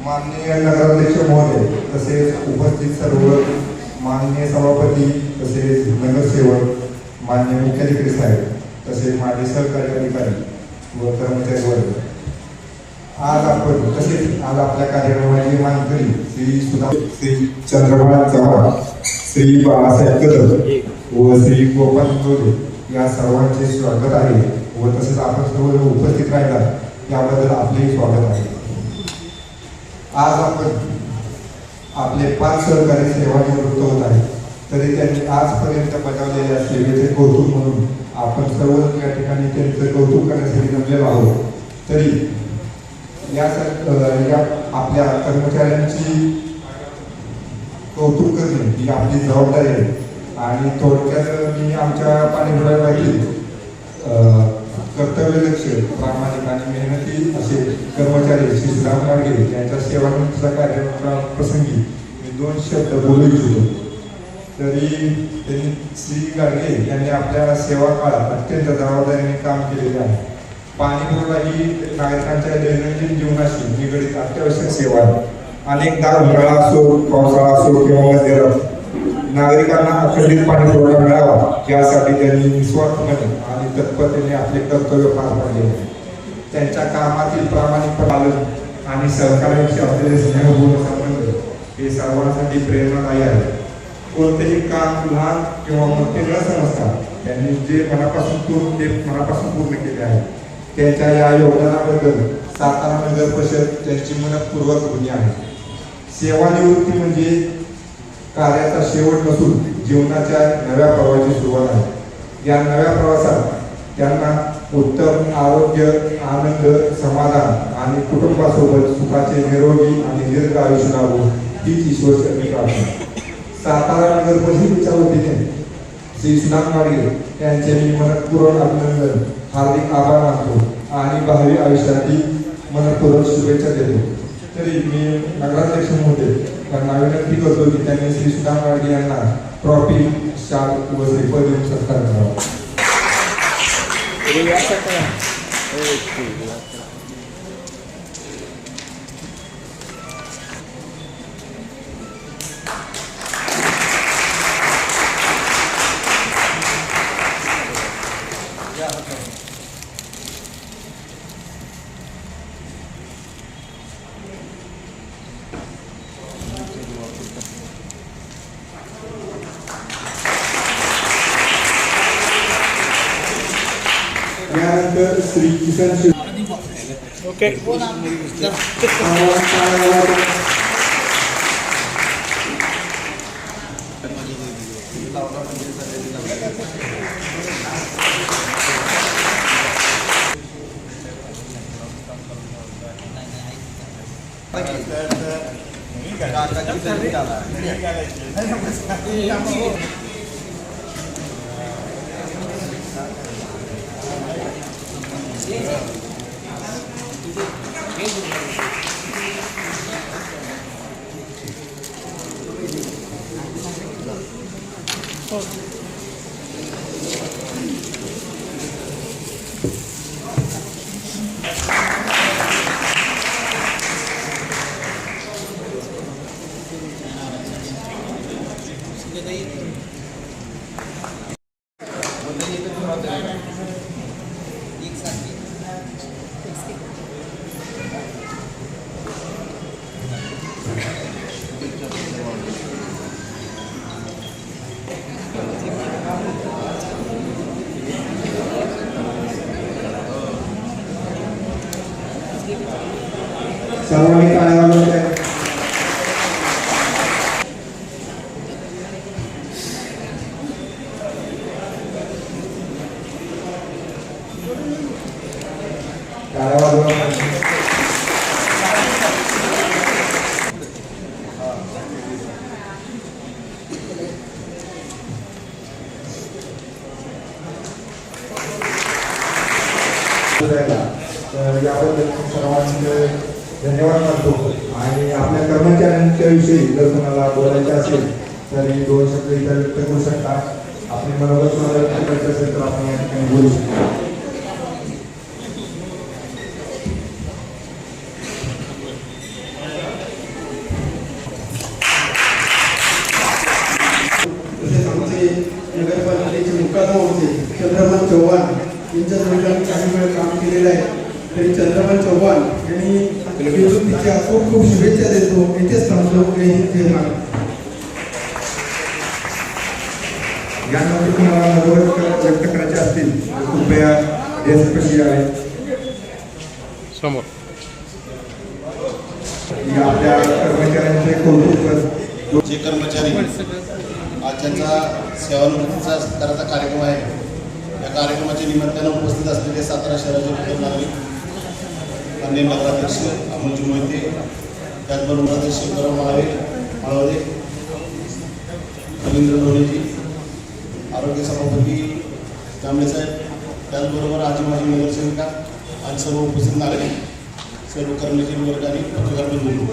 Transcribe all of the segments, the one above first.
माननीय नगराध्यक्ष महोदय, तसेच उपस्थित सर्व माननीय सभापती, तसेच नगरसेवक, माननीय मुख्याधिकारी साहेब, तसेच माझे सहकारी अधिकारी व कर्मचारी वर्ग, आज आपण तसेच आज आपल्या कार्यक्रमाचे मानकरी श्री चंद्रकांत चव्हाण, श्री बाळासाहेब कदम व श्री गोपाल इंगोले या सर्वांचे स्वागत आहे व तसेच आपण सर्व उपस्थित राहिला याबद्दल आपले स्वागत आहे. आज आपण आपले 5 सहकारी सेवानिवृत्त होत आहे, तरी त्यांनी आजपर्यंत बजावलेल्या सेवेचे कौतुक म्हणून आपण सर्व या ठिकाणी त्यांचं कौतुक करण्यासाठी जमलेलो आहोत. तरी या आपल्या कर्मचाऱ्यांची कौतुक करणे ही आपली जबाबदारी आहे. आणि थोडक्यात मी आमच्या पाणीपुरातील कर्तव्यदक्ष, प्रामाणिक आणि मेहनती असे कर्मचारी श्री सुदाम गाडगे यांच्या सेवानिवृत्तीच्या कार्यक्रमाप्रसंगी मी 2 शब्द बोलू इच्छितो. तरी त्यांनी श्री गाडगे यांनी आपल्या सेवा काळात अत्यंत जबाबदारीने काम केलेले आहे. पाणीपुरवठा ही नागरिकांच्या दैनंदिन जीवनाशी निगडीत अत्यावश्यक सेवा आहे. अनेकदा उन्हाळा असो, पावसाळा असो किंवा मध्यरात्र नागरिकांना अखंडित पाणी पुरवठा मिळावा यासाठी त्यांनी निस्वार्थपणे आणि तत्परतेने आपले कर्तव्य पार पाडले. त्यांच्या कामातील प्रामाणिक पालन आणि सहकार्याचे असलेले स्नेहपूर्ण संबंध हे सर्वांसाठी प्रेरणादायी आहे. कोणतेही काम लहान किंवा मोठे न समजता त्यांनी जे मनापासून पूर्ण केले आहे. त्यांच्या या योगदानाबद्दल सातारा नगर परिषद त्यांची मनपूर्वक ऋणी आहे. सेवानिवृत्ती म्हणजे कार्याचा शेवट नसून जीवनाच्या नव्या प्रवासाची सुरुवात आहे. या नव्या प्रवासात त्यांना उत्तम आरोग्य, आनंद, समाधान आणि कुटुंबासोबत सुखाचे निरोगी आणि दीर्घ आयुष्य लाभो हीच ईश्वरचरणी प्रार्थना. सातारा नगर परिषदेच्या वतीने श्री सुदाम गाडगे यांचे मी मनपूर्वक अभिनंदन, हार्दिक आभार मानतो आणि भावी आयुष्यासाठी मनपूर्वक शुभेच्छा देतो. तरी मी नगराध्यक्ष महोदय यांना विनंती करतो की त्यांनी श्री सुदाम गाडगे यांना ट्रॉफी, शाल व श्रीफळ देऊन सत्कार करावा. यानंतर श्री किसन शिव ओके सर्वांनी टाळ्या वाजवल्या. याबद्दल सर्वांचे धन्यवाद मानतो. आणि आपल्या कर्मचाऱ्यांच्या विषयी जर कोणाला बोलायचे असेल तर 2 शब्द इतर व्यक्त करू शकता. आपली मनोगत व्यक्त करायचं असेल तर आपण या ठिकाणी बोलू शकतो. यांच्या जोडीला काही वेळ काम केलेलं आहे. तरी चंद्रकांत चव्हाण यांनी निवृत्तीच्या खूप खूप शुभेच्छा देतो. येथेच थांबतो. जय महाराज. यानंतर तुम्हाला मनोगत व्यक्त करायचे असतील तर कृपया डेस्कपाशी आहे. समोर आपल्या कर्मचाऱ्यांचे कौतुक. जे कर्मचारी आज ज्यांचा सेवानिवृत्तीचा सत्काराचा कार्यक्रम आहे, या कार्यक्रमाच्या निमित्तानं उपस्थित असलेले सातारा शहराचे प्रमुख नागरिक, माननीय नगराध्यक्ष अमोलजी मोहिते, त्याचबरोबर अध्यक्ष शेखरराव माळवदे, रवींद्र धोणेजी, आरोग्य सभापती जांभळे साहेब, त्याचबरोबर आजी माजी नगरसेविका आणि सर्व उपस्थित नागरिक, सर्व कर्मचारी वर्ग आणि पत्रकार बंधू.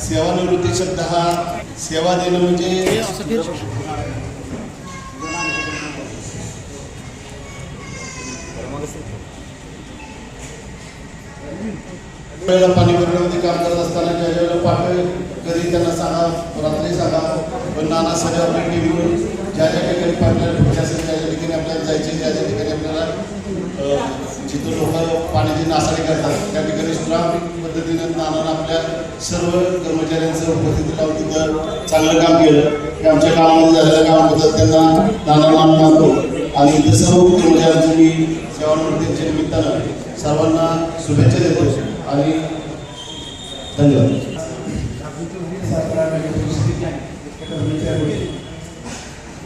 सेवानिवृत्ती शब्द हा सेवा देणं म्हणजे वेळेला पाणी भरण्यामध्ये काम करत असताना ज्या वेळेला पाठ कधी त्यांना सांगा, रात्री सांगा, पण नाना सगळ्या आपल्या टीमवर ज्या ज्या ठिकाणी पाठल्या ठोके असेल, ज्या ज्या ठिकाणी आपल्याला जायचे, ज्या ज्या ठिकाणी आपल्याला जिथं लोक पाण्याची नासाडी करतात त्या ठिकाणी सुद्धा पद्धतीनं नानानं आपल्या सर्व कर्मचाऱ्यांचं उपस्थिती लावून तिथं चांगलं काम केलं. हे आमच्या कामामध्ये झालेल्या कामाबद्दल त्यांना नानांना मानतो आणि इथं सर्व कर्मचाऱ्यांचं मी सेवानिवृत्तीच्या निमित्तानं सर्वांना शुभेच्छा देतो आणि धन्यवाद.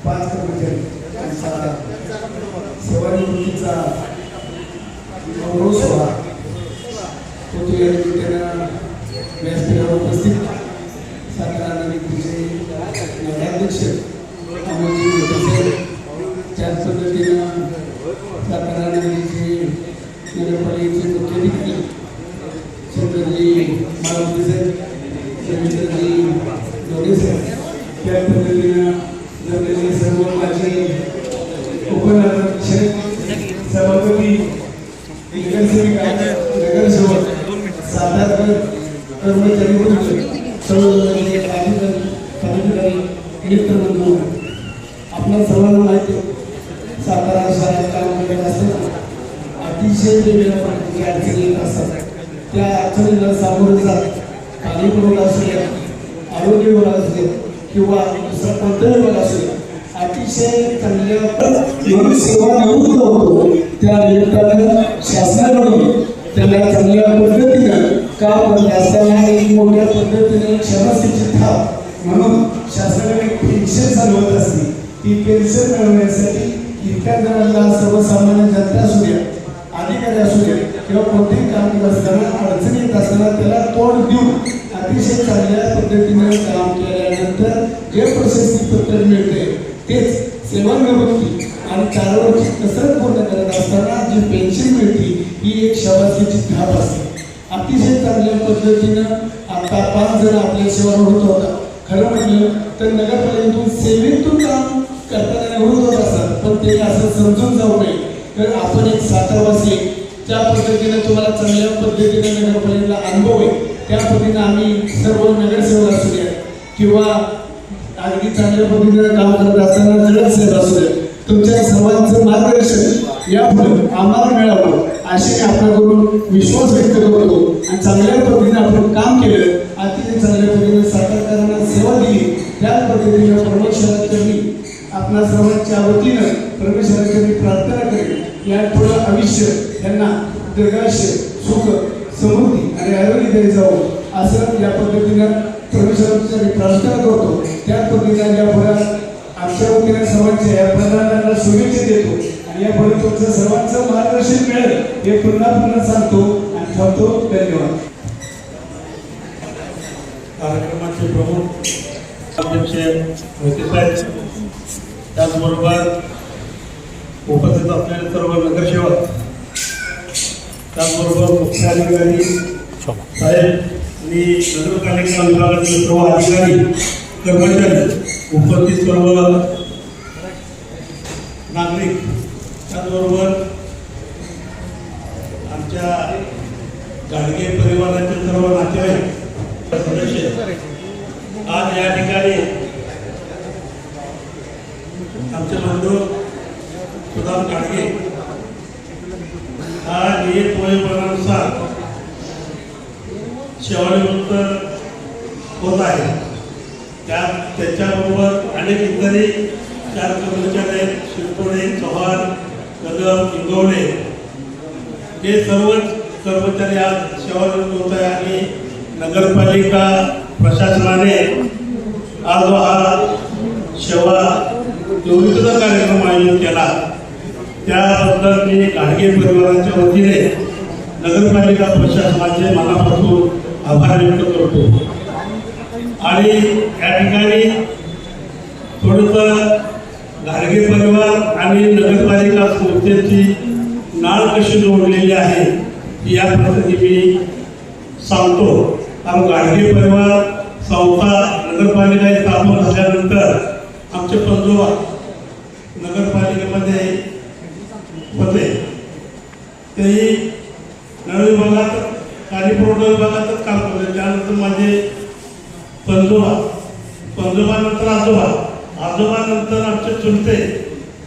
पाच कर्मचारी सेवानिवृत्तीचा गौरव सोहळा तो या निमित्तानं व्यासपीठावर उपस्थित सातारा नगरचे नगराध्यक्ष अमोलजी मोहिते, त्याच पद्धतीनं सातारा नगरीचे नगरपालिकेचे मुख्याधिकारी शंकरजी माळवदे साहेब, रवींद्रजी धोणे साहेब, त्या पद्धतीनं जमलेले सर्व माझे उपनगराध्यक्ष, सभापती, नगरसेविका, नगरसेवक, सातारा कर्मचारी वर्ग, सर्व अधिकारी, मित्रबंधू, आपल्या सर्वांना माहिती सातारा शहरात काम करत असताना अतिशय वेगवेगळ्या प्रकारच्या अडचणी येत असतात. त्या अडचणीला सामोरं जात पाणी पुरवठा असू द्या, आरोग्य विभाग असू द्या किंवा दुसरा कोणताही विभाग असू द्या, अतिशय चांगल्या सेवानिवृत्त होतो. त्या निमित्तानं शासनाकडून त्यांना चांगल्या पद्धतीनं काम करत असताना एक मोठ्या पद्धतीने क्षमस्थितीची थाप म्हणून शासनाकडे पेन्शन चालवत असते. ती पेन्शन मिळवण्यासाठी इतक्या जणांना सर्वसामान्य जनता असू द्या, अधिकारी असू द्या किंवा कोणतेही काम करत असताना अडचणी येत असताना त्याला तोंड देऊन अतिशय चांगल्या पद्धतीने काम केल्यानंतर जे प्रशस्ती पत्र मिळते तेच सेवानिवृत्ती आणि 4 वर्षी कसरत पूर्ण करत असताना जी पेन्शन मिळते ही एक शाबासकीची थाप असते. अतिशय चांगल्या पद्धतीनं आता 5 जण आपल्या सेवानिवृत्त होता. खरं म्हटलं तर नगरपालिकेतून सेवेतून काम करताना निवृत्त होत असतात, पण ते असं समजून जाऊ नये. तर आपण एक सातारवासी त्या पद्धतीने तुम्हाला चांगल्या पद्धतीने नगरपालिकेला अनुभव आहे, त्या पद्धतीने आम्ही सर्व नगरसेवक असू द्या किंवा अगदी चांगल्या पद्धतीने काम करत असताना नगरसेवक असू द्या, तुमच्या सर्वांचं मार्गदर्शन यापुढे आम्हाला मिळावं अशी आपल्याकडून विश्वास व्यक्त करतो. आणि चांगल्या पद्धतीने आपण काम केलं, अतिशय चांगल्या पद्धतीने सातारकरांना सेवा दिली, त्याच पद्धतीने परमेश्वराच्या आपल्या सर्वांच्या वतीनं परमेश्वराची प्रार्थना करेल यापुढे आयुष्य त्यांना दीर्घायुष्य, सुख, समृद्धी आणि आरोग्य द्यायला जावं असं या पद्धतीनं परमेश्वराची प्रार्थना करतो. त्याच पद्धतीने यापुढे आमच्या वतीने सर्वांच्या या प्रधानांना शुभेच्छा देतो आणि यापुढे तुमचं सर्वांचं मार्गदर्शन मिळेल हे पुन्हा सांगतो आणि थांबतो. धन्यवाद. कार्यक्रमाचे प्रमुख अध्यक्ष मोहिते साहेब, त्याचबरोबर उपस्थित असलेले सर्व नगरसेवक, त्याचबरोबर मुख्याधिकारी साहेब आणि नगरपालिका विभागातील सर्व अधिकारी, कर्मचारी, उपस्थित सर्व नागरिक, त्याचबरोबर आमच्या गाडगे परिवारातील सर्व नातेवाईक सदस्य, आज या ठिकाणी आमचे बंधू सुदाम गाडगे नियत वयोमानानुसार सेवानिवृत्त होत आहे. त्याच्याबरोबर अनेक इतरही 4 कर्मचारी आहेत. शिरतोडे, चव्हाण, कदम, इंगवडे हे सर्वच कर्मचारी आज सेवानिवृत्त होत आहे. आणि नगरपालिका प्रशासनाने आज हा सेवा निवृत्तीचा कार्यक्रम आयोजित केला. त्याबद्दल मी घाडगे परिवाराच्या वतीने नगरपालिका प्रशासनाचे मनापासून आभार व्यक्त करतो. आणि या ठिकाणी थोडंसं घाडगे परिवार आणि नगरपालिका संस्थेची नाळ कशी जोडलेली आहे या प्रसंगी मी सांगतो. कारण घाडगे परिवार संस्था नगरपालिका स्थापन झाल्यानंतर आमचे पंजोबा नगरपालिकेमध्ये होते. तेही नळ विभागात पाणी पुरवठा विभागातच काम करते. त्यानंतर माझे पंजोबानंतर आजोबानंतर आमचे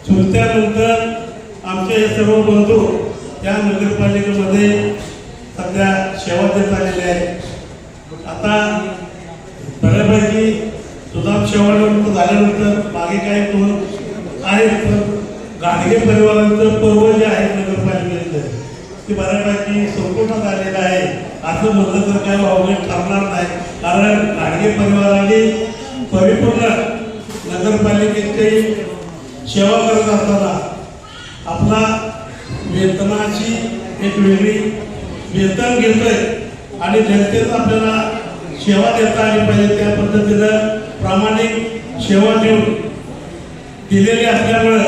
चुलत्यानंतर आमचे हे सर्व बंधू या नगरपालिकेमध्ये सध्या सेवा देत आलेले आहेत. आता बऱ्यापैकी सुदाम सेवानिवृत्त झाल्यानंतर मागे काही दोन आहेत, पण घाडगे परिवारांचं पर्व जे आहे नगरपालिकेचं ते बऱ्यापैकी संपुष्टात आलेलं आहे. असं म्हणलं तर काही वावगे ठरणार नाही. कारण घाडगे परिवाराने परिपूर्ण नगरपालिकेची सेवा करत असताना आपला वेतनाची एक वेगळी वेतन घेतोय आणि जनतेचं आपल्याला सेवा देता आली पाहिजे त्या पद्धतीनं प्रामाणिक सेवा देऊन दिलेली असल्यामुळं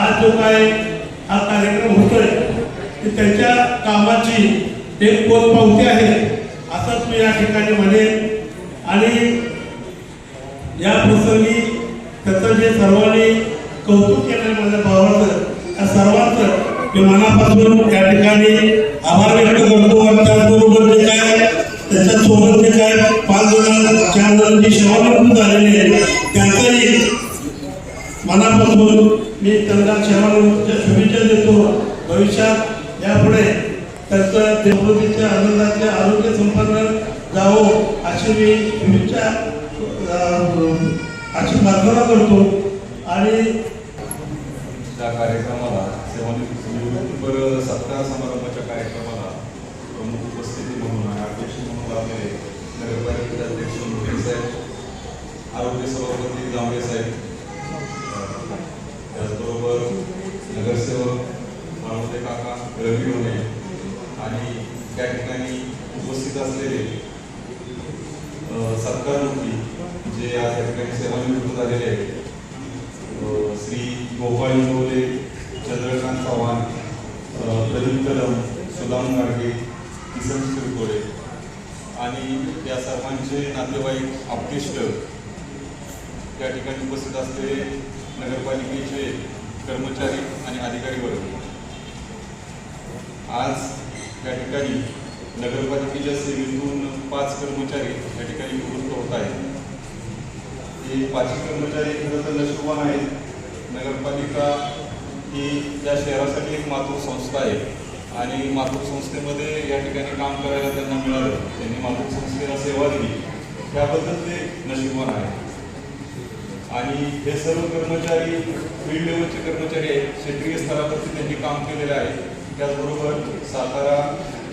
आज जो काय हा कार्यक्रम होतोय ते त्यांच्या कामाची एक पोचपावती आहे असंच मी या ठिकाणी म्हणेन. आणि या प्रसंगी त्याचं जे सर्वांनी कौतुक केलं माझ्या भावाचं त्या सर्वांचं मी मनापासून या ठिकाणी आभार व्यक्त करतो. आणि त्याचबरोबर जे काय त्याच्यासोबत जे काय 5 जण 4 जण जी सेवानिवृत्त झालेली आहे त्यांचंही मनापासून मी त्यांना सेवानिवृत्तीच्या शुभेच्छा देतो. भविष्यात यापुढे त्यांचं देवृत्तीच्या आनंदाचे आरोग्य संपन्न जावो अशी मी शुभेच्छा अशी प्रार्थना करतो. आणि त्या कार्यक्रमाला सेवानिवृत्तीपर सत्कार समारंभाच्या कार्यक्रमाला प्रमुख उपस्थिती म्हणून अध्यक्ष म्हणून लाभलेले नगरपालिकेचे अध्यक्ष मुखे साहेब, आरोग्य सभापती जांभळे साहेब, त्याचबरोबर नगरसेवक माळवते काका, रवी होणे आणि त्या ठिकाणी उपस्थित असलेले सत्कारमुखी जे आज या ठिकाणी सेवानिवृत्त झालेले आहेत, श्री गोपाळ इंगवले, चंद्रकांत चव्हाण, प्रदीप कदम, सुदाम गाडगे, किसन शिरतोडे आणि या सर्वांचे नातेवाईक, आप्तेष्ट त्या ठिकाणी उपस्थित असलेले नगरपालिकेचे कर्मचारी आणि अधिकारी वर्ग. आज या ठिकाणी नगरपालिकेच्या सेवेतून 5 कर्मचारी या ठिकाणी निवृत्त होत आहेत. हे 5 कर्मचारी खरं तर नशीबवान आहेत. नगरपालिका ही या शहरासाठी एक मातृ संस्था आहे आणि मातृ संस्थेमध्ये या ठिकाणी काम करायला त्यांना मिळालं, त्यांनी मातृ संस्थेला सेवा दिली, त्याबद्दल ते नशीबवान आहेत. आणि हे सर्व कर्मचारी फील्ड लेवलचे कर्मचारी आहेत, क्षेत्रीय स्तरावरती त्यांनी काम केलेलं आहे. त्याचबरोबर सातारा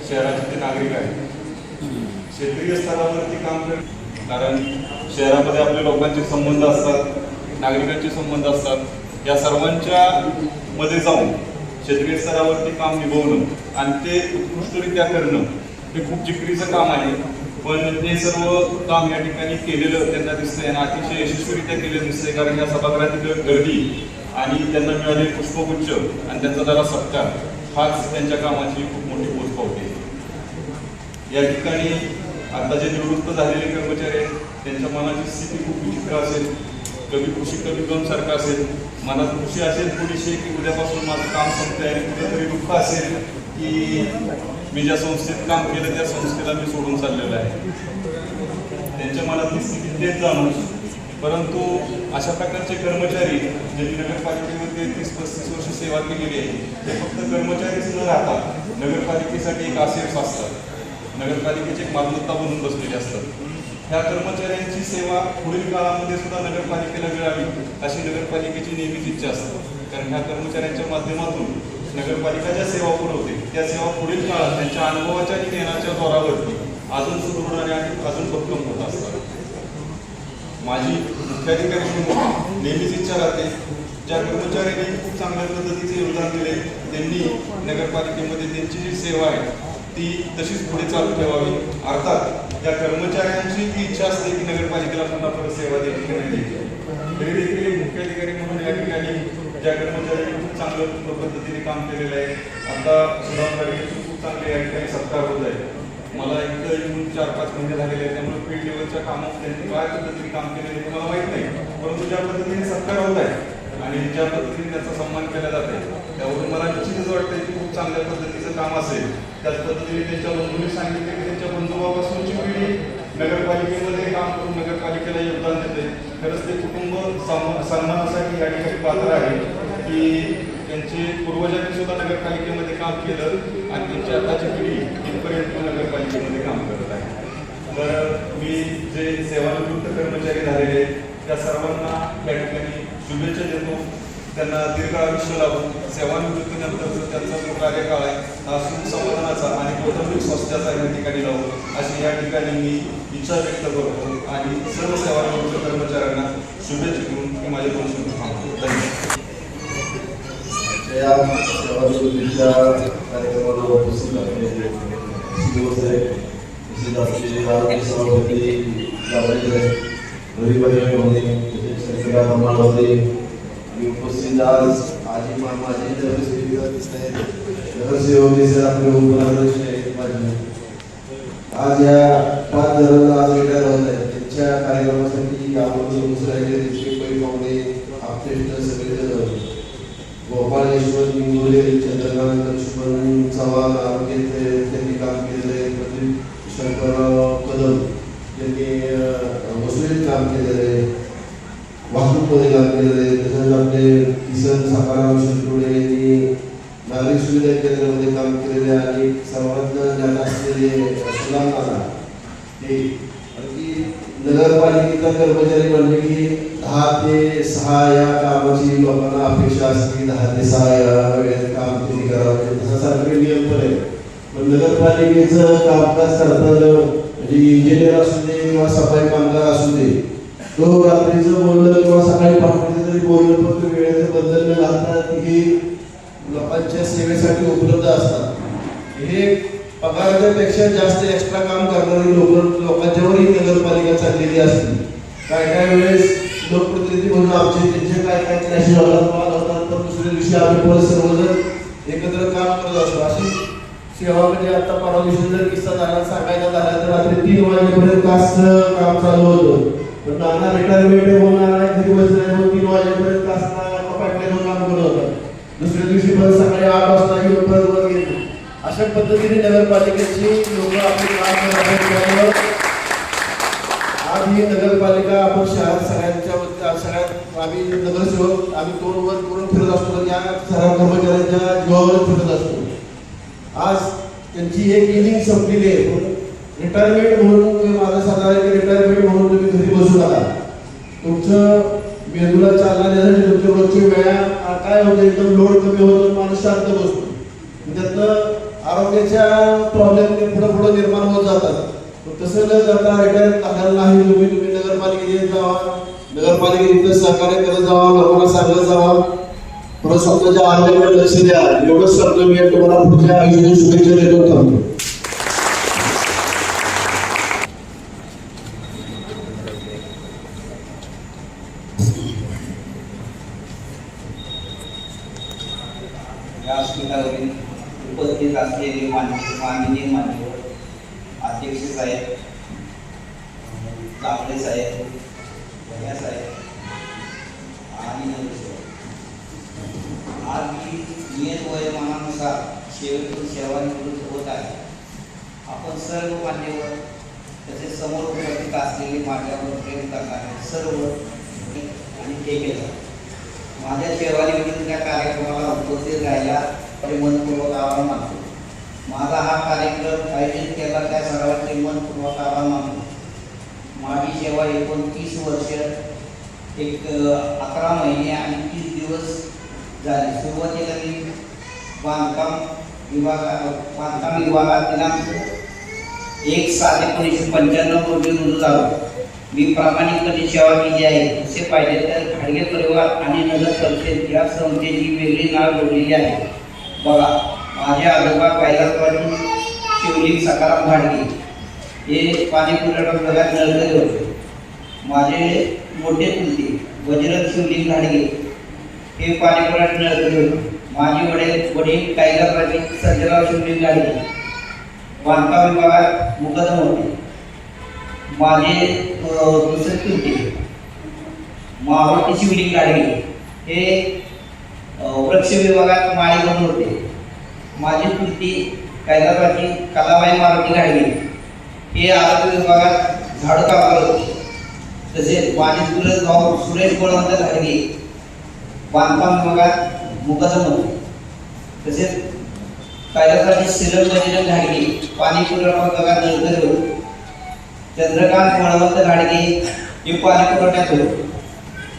शहराचे ते नागरिक आहेत. क्षेत्रीय स्तरावरती काम कारण शहरामध्ये आपल्या लोकांचे संबंध असतात, नागरिकांचे संबंध असतात. या सर्वांच्या मध्ये जाऊन क्षेत्रीय स्तरावरती काम निभवणं आणि ते उत्कृष्टरित्या करणं हे खूप जिकरीचं काम आहे. पण ते सर्व काम या ठिकाणी केलेलं त्यांना दिसतंय आणि अतिशय यशस्वीरित्या केलेलं दिसतंय. कारण या सभागृहातील गर्दी आणि त्यांना मिळालेले पुष्पगुच्छ आणि त्यांचा झाला सत्कार हाच त्यांच्या कामाची खूप मोठी पोचपावती आहे. या ठिकाणी आता जे निवृत्त झालेले कर्मचारी आहेत त्यांच्या मनाची स्थिती खूप विचित्र असेल, कधी खुशी कधी गम सारखं असेल. मनात खुशी असेल थोडीशी की उद्यापासून माझं काम संपतंय आणि कुठेतरी दुःख असेल की मी ज्या संस्थेत काम केलं त्या संस्थेला मी सोडून चाललेलं आहे. त्यांच्या मनातली स्थिती तेच जाणून परंतु अशा प्रकारचे कर्मचारी ज्यांनी नगरपालिकेमध्ये 30-35 वर्ष सेवा केलेली आहे ते फक्त कर्मचारीच न राहता नगरपालिकेसाठी एक आसेट्स असतात, नगरपालिकेची एक मालमत्ता बनून बसलेली असतात. ह्या कर्मचाऱ्यांची सेवा पुढील काळामध्ये सुद्धा नगरपालिकेला मिळावी अशी नगरपालिकेची नेहमीच इच्छा असते. कारण ह्या कर्मचाऱ्यांच्या माध्यमातून नगरपालिका ज्या सेवा पुरवते त्या सेवा पुढील काळात त्यांच्या अनुभवाच्या आणि ज्ञानाच्या जोरावरती अजून सुदृढ आणि अजून भक्कम होत असतात. माझी मुख्याधिकारी नेहमीच इच्छा राहते ज्या कर्मचाऱ्यांनी खूप चांगल्या पद्धतीचे योगदान दिले त्यांनी नगरपालिकेमध्ये त्यांची जी सेवा आहे ती तशीच पुढे चालू ठेवावी. अर्थात त्या कर्मचाऱ्यांची ती इच्छा असते की नगरपालिकेला पुन्हा परत सेवा द्यायची की नाही द्यायची. तरी देखील एक मुख्याधिकारी म्हणून या ठिकाणी ज्या कर्मचाऱ्यांनी खूप चांगल्या पद्धतीने काम केलेलं आहे, आता सुदाम गाडगेंची खूप चांगले या ठिकाणी सत्कार होत आहे. मला इथं येऊन 4-5 महिने झालेले आहेत, त्यामुळे फील्ड लेवलच्या कामात त्यांनी काय पद्धतीने काम केलेलं आहे मला माहीत नाही, परंतु ज्या पद्धतीने सत्कार होत आहे आणि ज्या पद्धतीने त्याचा सन्मान केला जात आहे त्यावरून मला निश्चितच वाटतं की खूप चांगल्या पद्धतीचं काम असेल. त्याच पद्धतीने त्यांच्या बंधूंनी सांगितले की त्यांच्या बंधुभावापासूनची पिढी नगरपालिकेमध्ये काम करून नगरपालिकेला योगदान देते. खरंच ते कुटुंब सन्मानासाठी या ठिकाणी पात्र आहे की त्यांचे पूर्वजांनी सुद्धा नगरपालिकेमध्ये काम केलं आणि त्यांची आताची पिढी इथपर्यंत नगरपालिकेमध्ये काम करत आहे. तर मी जे सेवानिवृत्त कर्मचारी झालेले त्या सर्वांना या ठिकाणी शुभेच्छा देतो. त्यांना दीर्घ आयुष्य लाभो. सेवानिवृत्तीनंतरचा त्यांचा जो कार्यकाळ आहे हा सुख समाधानाचा आणि कौटुंबिक स्वास्थ्याचा या ठिकाणी लावो अशी या ठिकाणी मी इच्छा व्यक्त करतो आणि सर्व सेवानिवृत्त कर्मचाऱ्यांना शुभेच्छा देऊन मी माझे 2 शब्द थांबतो. धन्यवाद. या सेवानिवृत्तीच्या कार्यक्रमाला उपस्थित असलेले आरोग्य सभापती रविवारी उपस्थित आज आजी माझे नगरसेवक आपले उपनगराध्यक्ष आहेत. आज या 5 जणांना आज रिटायर होत आहेत त्यांच्या कार्यक्रमासाठी आपण पैमावणे आपले सगळे गोपाळ यशवंत मिंगोले, चंद्रकांत लक्ष्मण चव्हाण आरोग्याचे त्यांनी काम केलेलं आहे. प्रदीप शंकरराव कदम यांनी वसुलीत काम केलेलं आहे, वाहतूकमध्ये काम केलेलं आहे. तसंच आपले किसन सखाराम शिरकुडे यांनी नागरिक सुविधा केंद्रामध्ये काम केलेले आणि सर्वांना ज्ञान असलेले सुदाम नाना हे नगरपालिकेचा कर्मचारी म्हणले की 10 ते 6 या कामाची लोकांना अपेक्षा असते. 10 ते 6 या वेळेत काम तुम्ही करावं तसा सरकारी नियम पण आहे. पण नगरपालिकेचं कामकाज करताना म्हणजे इंजिनियर असू दे किंवा सफाई कामगार असू दे तो रात्रीचं बोललं किंवा सकाळी पहाटेचं जरी बोललं फक्त वेळेचं बदल न घालता हे लोकांच्या सेवेसाठी उपलब्ध असतात. हे पगाराच्या पेक्षा जास्त एक्स्ट्रा काम करणारी लोकांच्यावरही नगरपालिका चाललेली असते. काय वेळेस लोकप्रतिनिधी म्हणून आमचे त्यांचे काय क्रॅशेस होतात तर दुसऱ्या दिवशी आम्ही परत सर्वजण एकत्र काम करत असतो. अशी सेवा म्हणजे आता परवा दिवशी जर किस्सा झाला सांगायचा झाला तर रात्री 3 वाजेपर्यंत कास्ट काम चालू होतं. पण नाना रिटायरमेंट होणार आहे घरी बसल्या 3 वाजेपर्यंत कास्ट कपाटल्यानं काम करत होतं. दुसऱ्या दिवशी परत सकाळी 8 वाजता येऊन परत वर गेलो. अशा पद्धतीने नगरपालिकेची लोक आपले काम करतात. आज ही नगरपालिका आपण शहरात सगळ्यात आम्ही नगरसेवक आम्ही 2 वर करून फिरत असतो. या सर्व कर्मचाऱ्यांच्या जीवावर फिरत असतो. आज त्यांची एक इनिंग संपलेली आहे. रिटायरमेंट म्हणून माझं साधारण रिटायरमेंट म्हणून तुम्ही घरी बसू नका. तुमचं मेंदूला चालना देण्यासाठी तुमच्या रोजची व्यायाम काय होतं एकदम लोड कमी होतो, माणूस शांत बसतो. त्यातनं आरोग्याच्या प्रॉब्लेम पुढे निर्माण होत जातात. तसं न करता रिटायर झालेला नाही तुम्ही नगरपालिकेत जावा, नगरपालिकेत सहकार्य करत जावा, लोकांना सांगत जावा, परत स्वतःच्या आरोग्याकडे लक्ष द्या. एवढंच करतो मी. तुम्हाला पुढच्या आयुष्याची शुभेच्छा देतो. थांबतो. व्यासपीठावरील उपस्थित असलेले माननीय मान्यवर अध्यक्ष साहेब, जांभळे साहेब, भैया साहेब आणि नगरसेवक, आज मी नियत वयोमानानुसार सेवेतून सेवानिवृत्त होत आहे. आपण सर्व मान्यवर तसेच समोर उपस्थित असलेले माझ्यावर प्रेम करणारे सर्व आणि ठेकेदार, माझ्या सेवानिमित्त त्या कार्यक्रमाला उपस्थित राहिला ते मनपूर्वक आभार मानतो. माझा हा कार्यक्रम आयोजित केला त्या सर्वांचे मनपूर्वक आभार मानतो. माझी सेवा एकूण 30 वर्ष 11 महिने आणि 30 दिवस झाले. सुरुवातीला मी बांधकाम विभागात दिनांक 1/7/1995 रोजी रुजू झालो. मी प्रामाणिकपणे सेवा केली आहे. असे पाहिजे तर घाडगे परिवार आणि नगर परिषद या संस्थेची वेगळी नाव जोडलेली आहे. बघा, माझे आजोबा कैलासवाडी शिवलिंग सकाराम घाडगे हे पाणी पुरवठा विभागात नळकरी होते. माझे मोठे चुलते वज्रत शिवलिंग घाडगे हे पाणी पुरवठा नळकरी होते. माझे वडील कैलासवाडी सर्जराव शिवलिंग घाडगे बांधकाम विभागात मुकदम होते. माझे दुसरे चुलते मावळती शिवलिंग घाडगे हे वृक्ष विभागात माळीबंद होते. माझी चुलती कैलासवाडी कलाबाई मारुती घाडगे हे आरोग्य विभागात झाडू कामगार होते. तसेच माझे चुलत भाऊ सुरेश बळवंत घाडगे बांधकाम विभागात मुकदम होते. तसेच कैलासवाडी श्रीरंग बजरंग घाडगे पाणी पुरवठा विभागात नळकरी होते. चंद्रकांत बळवंत घाडगे हे पाणी पुरवठ्यात होते.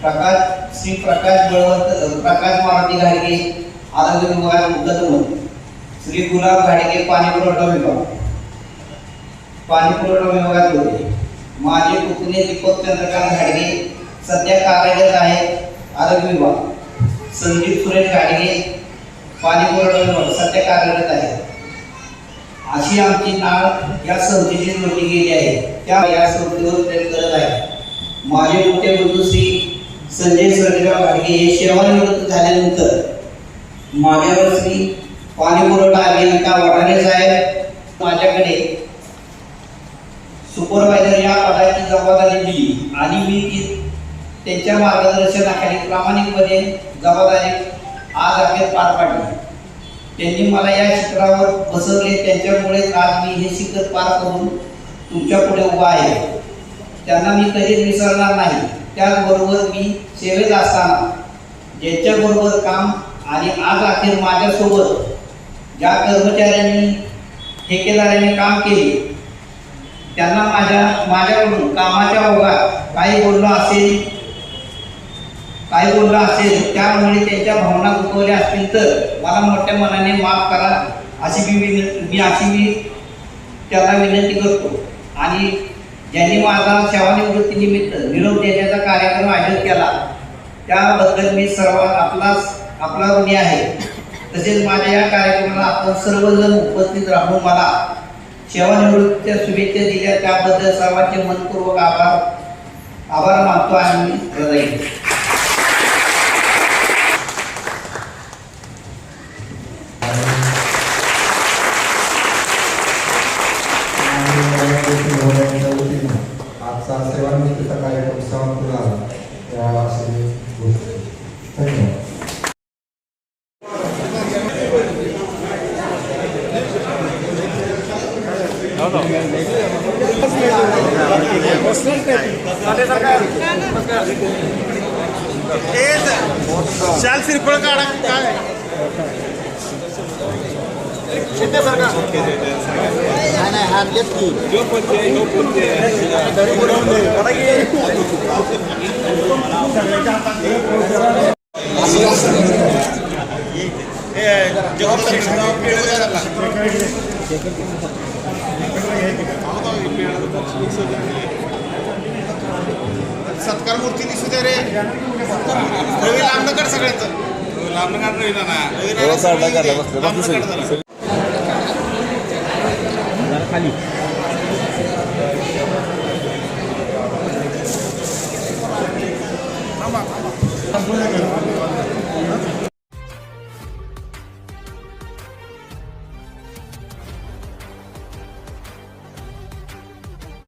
प्रकाश मारुती घाडगे आरोग्य विभागात मुकदम होते. श्री गुलाब घाडगे पाणी पुरवठा विभागात होते. माझे पुतणे दीपक चंद्रकांत घाडगे सध्या कार्यरत आहेत आरोग्य विभाग. संदीप सुरेश घाडगे पाणी पुरवठा विभाग सध्या कार्यरत आहे. अशी आमची नाळ या संस्थेची जोडली गेली आहे. त्या या संस्थेवर प्रेम करत आहे. माझे मोठे बंधू श्री संजय सर्जेराव घाडगे हे सेवानिवृत्त झाल्यानंतर माझ्यावर श्री पाणी पुरवठा अभियंता वडाळे साहेब माझ्याकडे सुपरवायझर या पदाची जबाबदारी दिली आणि मी त्यांच्या मार्गदर्शनाखाली प्रामाणिकपणे जबाबदारी आज अखेर पार पाडली. त्यांनी मला या शिखरावर बसवले. त्यांच्यामुळेच आज मी हे शिखर पार करून तुमच्या पुढे उभा आहे. त्यांना मी कधीच विसरणार नाही. त्याचबरोबर मी सेवेत असताना ज्यांच्याबरोबर काम आणि आज अखेर माझ्यासोबत ज्या कर्मचाऱ्यांनी ठेकेदारांनी काम केले त्यांना माझ्याकडून कामाच्या ओघात काही बोललं असेल त्यामुळे त्यांच्या भावना दुखवल्या असतील तर मला मोठ्या मनाने माफ करा अशी मी त्यांना विनंती करतो. आणि ज्यांनी माझा सेवानिवृत्तीनिमित्त निरोप देण्याचा कार्यक्रम आयोजित केला त्याबद्दल मी आपला ऋणी आहे. तसेच माझ्या या कार्यक्रमाला आपण सर्वजण उपस्थित राहून मला सेवानिवृत्तीच्या शुभेच्छा दिल्या त्याबद्दल सर्वांचे मनपूर्वक आभार मानतो आणि मी हृदय आजचा सेवानिवृत्तीचा कार्यक्रम समाप्त झाला. या असे धन्यवाद. शाल सिरपळ काढा काय सत्कार मूर्ती दिसू दे रे. रवी लांब कर सगळ्यांचं लांब काढ रवीला ना खाली